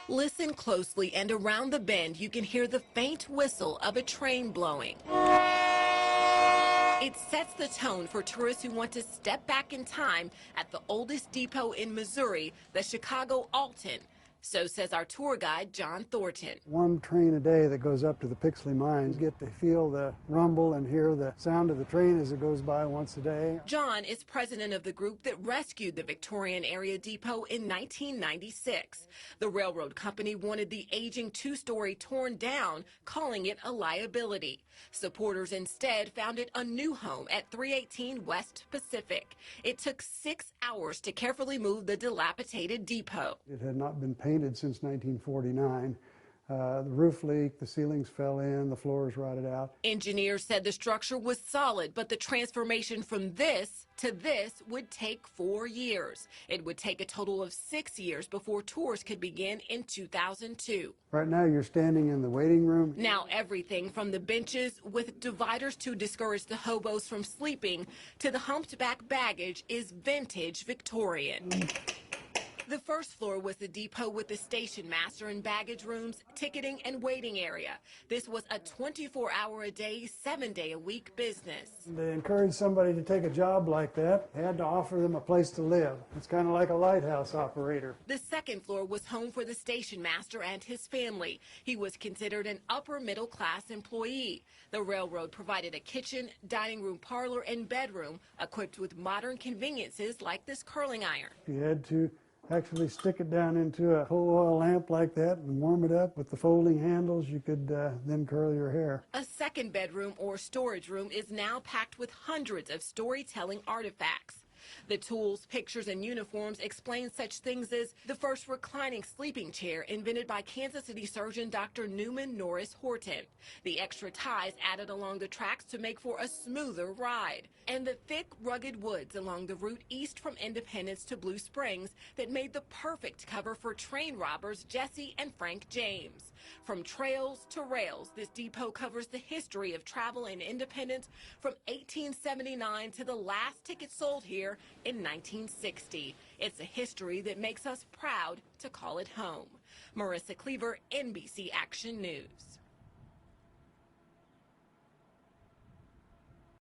Listen closely, and around the bend you can hear the faint whistle of a train blowing. It sets the tone for tourists who want to step back in time at the oldest depot in Missouri, the Chicago Alton. So says our tour guide, John Thornton. One train a day that goes up to the Pixley mines, get to feel the rumble and hear the sound of the train as it goes by once a day. John is president of the group that rescued the Victorian area depot in 1996. The railroad company wanted the aging two-story torn down, calling it a liability. Supporters instead found it a new home at 318 West Pacific. It took 6 hours to carefully move the dilapidated depot. It had not been painted since 1949. The roof leaked, the ceilings fell in, the floors rotted out. Engineers said the structure was solid, but the transformation from this to this would take 4 years. It would take a total of 6 years before tours could begin in 2002. Right now you're standing in the waiting room. Now everything from the benches with dividers to discourage the hobos from sleeping to the humped back baggage is vintage Victorian. The first floor was the depot with the station master and baggage rooms, ticketing and waiting area. This was a 24-hour-a-day, 7-day-a-week business. They encouraged somebody to take a job like that, had to offer them a place to live. It's kind of like a lighthouse operator. The second floor was home for the station master and his family. He was considered an upper middle class employee. The railroad provided a kitchen, dining room, parlor, and bedroom equipped with modern conveniences like this curling iron. You had to actually stick it down into a whole oil lamp like that and warm it up with the folding handles. You could then curl your hair. A second bedroom or storage room is now packed with hundreds of storytelling artifacts. The tools, pictures, and uniforms explain such things as the first reclining sleeping chair invented by Kansas City surgeon Dr. Newman Norris Horton, the extra ties added along the tracks to make for a smoother ride, and the thick, rugged woods along the route east from Independence to Blue Springs that made the perfect cover for train robbers Jesse and Frank James. From trails to rails, this depot covers the history of travel in Independence from 1879 to the last ticket sold here in 1960. It's a history that makes us proud to call it home. Marissa Cleaver, NBC Action News.